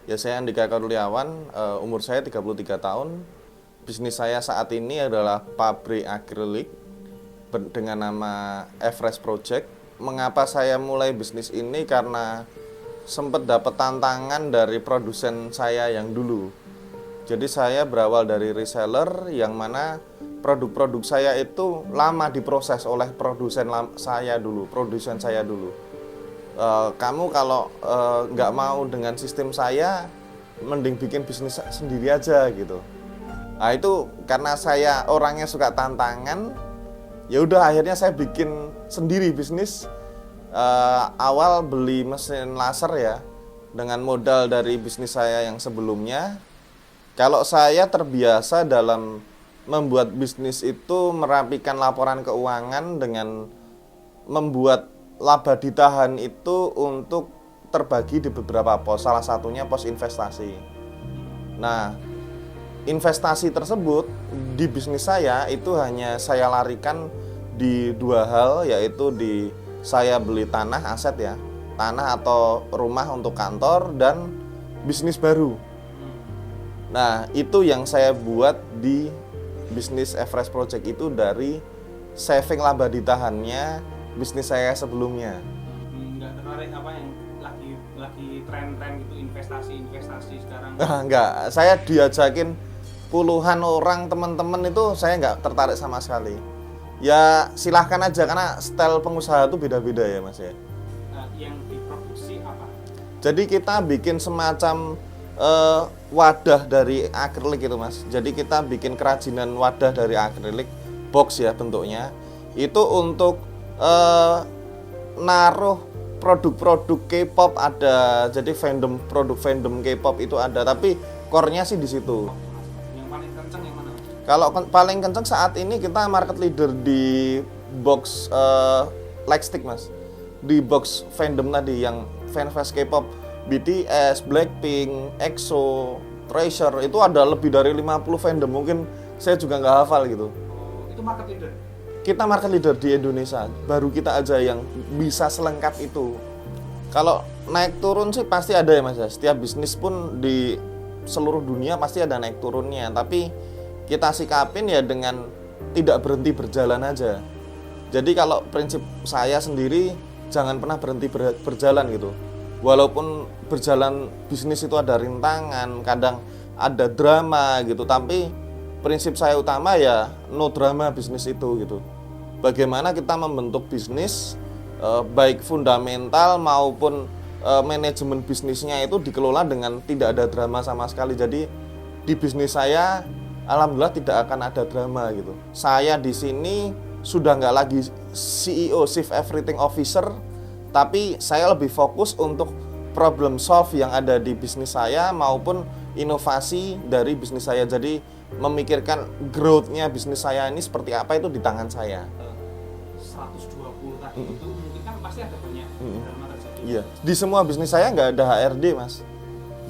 Ya, saya Andika Kurniawan, umur saya 33 tahun. Bisnis saya saat ini adalah pabrik akrilik dengan nama Everest Project. Mengapa saya mulai bisnis ini? Karena sempat dapat tantangan dari produsen saya yang dulu. Jadi saya berawal dari reseller yang mana produk-produk saya itu lama diproses oleh produsen saya dulu. Kamu kalau nggak mau dengan sistem saya, mending bikin bisnis sendiri aja gitu. Nah itu karena saya orangnya suka tantangan, ya udah akhirnya saya bikin sendiri bisnis. Awal beli mesin laser ya, dengan modal dari bisnis saya yang sebelumnya. Kalau saya terbiasa dalam membuat bisnis itu merapikan laporan keuangan dengan membuat laba ditahan itu untuk terbagi di beberapa pos, salah satunya pos investasi. Nah, investasi tersebut di bisnis saya itu hanya saya larikan di dua hal, yaitu di saya beli tanah, aset ya, tanah atau rumah untuk kantor, dan bisnis baru. Nah, itu yang saya buat di bisnis Everest Project itu dari saving laba ditahannya bisnis saya sebelumnya. Nggak tertarik apa yang lagi tren-tren gitu, investasi sekarang? Enggak, saya diajakin puluhan orang teman-teman itu saya nggak tertarik sama sekali. Ya silahkan aja karena style pengusaha itu beda-beda ya mas ya. Yang diproduksi apa? Jadi kita bikin semacam wadah dari akrilik itu mas. Jadi kita bikin kerajinan wadah dari akrilik, box ya bentuknya. Itu untuk naruh produk-produk K-pop ada, jadi produk fandom K-pop itu ada, tapi core-nya sih di situ. Yang paling kenceng yang mana? Kalau paling kenceng saat ini kita market leader di box lightstick mas, di box fandom tadi yang fanfest K-pop, BTS, Blackpink, EXO, Treasure, itu ada lebih dari 50 fandom, mungkin saya juga nggak hafal gitu. Itu market leader? Kita market leader di Indonesia, baru kita aja yang bisa selengkap itu. Kalau naik turun sih pasti ada ya mas ya, setiap bisnis pun di seluruh dunia pasti ada naik turunnya, tapi kita sikapin ya dengan tidak berhenti berjalan aja. Jadi kalau prinsip saya sendiri, jangan pernah berhenti berjalan gitu. Walaupun berjalan bisnis itu ada rintangan, kadang ada drama gitu, tapi prinsip saya utama ya no drama bisnis itu gitu. Bagaimana kita membentuk bisnis baik fundamental maupun manajemen bisnisnya itu dikelola dengan tidak ada drama sama sekali. Jadi di bisnis saya alhamdulillah tidak akan ada drama gitu. Saya di sini sudah nggak lagi CEO, Chief Everything Officer, tapi saya lebih fokus untuk problem solve yang ada di bisnis saya maupun inovasi dari bisnis saya. Jadi memikirkan growth-nya bisnis saya ini seperti apa itu di tangan saya. 120 tadi itu mungkin kan pasti ada banyak drama terjadi. Iya, di semua bisnis saya nggak ada HRD mas.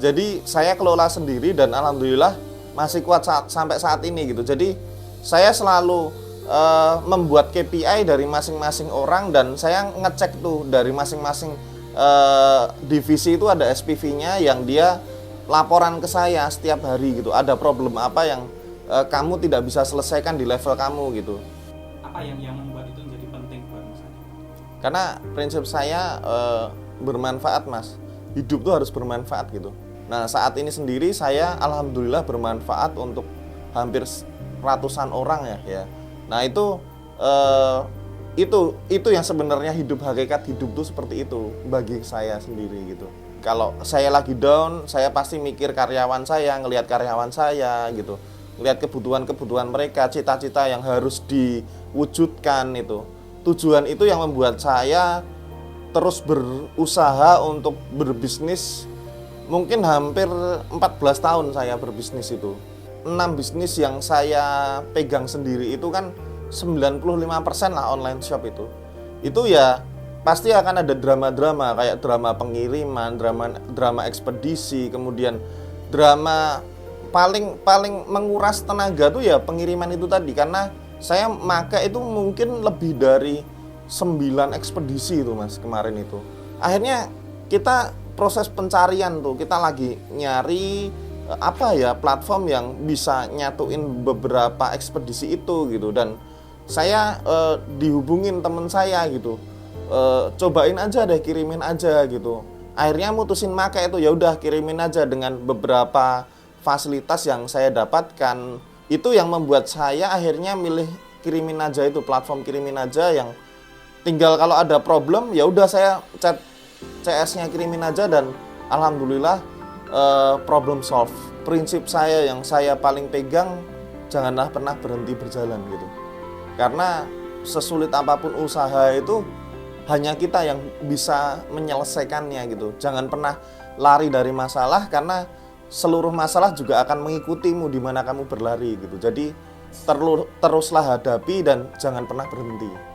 Jadi saya kelola sendiri dan alhamdulillah masih kuat sampai saat ini gitu. Jadi saya selalu membuat KPI dari masing-masing orang dan saya ngecek tuh dari masing-masing divisi itu ada SPV-nya yang dia laporan ke saya setiap hari gitu. Ada problem apa yang kamu tidak bisa selesaikan di level kamu gitu. Apa yang membuat itu menjadi penting buat mas? Karena prinsip saya bermanfaat mas. Hidup tuh harus bermanfaat gitu. Nah saat ini sendiri saya alhamdulillah bermanfaat untuk hampir ratusan orang ya. Nah itu yang sebenarnya hakikat hidup tuh seperti itu bagi saya sendiri gitu. Kalau saya lagi down, saya pasti mikir karyawan saya, ngelihat karyawan saya gitu. Ngelihat kebutuhan mereka, cita-cita yang harus diwujudkan itu. Tujuan itu yang membuat saya terus berusaha untuk berbisnis. Mungkin hampir 14 tahun saya berbisnis itu. 6 bisnis yang saya pegang sendiri itu kan 95% lah online shop itu. Itu ya pasti akan ada drama-drama kayak drama pengiriman, drama ekspedisi, kemudian drama paling menguras tenaga tuh ya pengiriman itu tadi, karena saya pakai itu mungkin lebih dari 9 ekspedisi itu mas kemarin itu. Akhirnya kita proses pencarian tuh kita lagi nyari apa ya platform yang bisa nyatuin beberapa ekspedisi itu gitu, dan saya dihubungin temen saya gitu, cobain aja deh, kirimin aja gitu. Akhirnya mutusin make itu, ya udah kirimin aja dengan beberapa fasilitas yang saya dapatkan. Itu yang membuat saya akhirnya milih kirimin aja, itu platform kirimin aja yang tinggal kalau ada problem ya udah saya chat CS-nya kirimin aja, dan alhamdulillah problem solve. Prinsip saya yang saya paling pegang, janganlah pernah berhenti berjalan gitu. Karena sesulit apapun usaha itu hanya kita yang bisa menyelesaikannya gitu. Jangan pernah lari dari masalah, karena seluruh masalah juga akan mengikutimu di mana kamu berlari gitu. Jadi teruslah hadapi dan jangan pernah berhenti.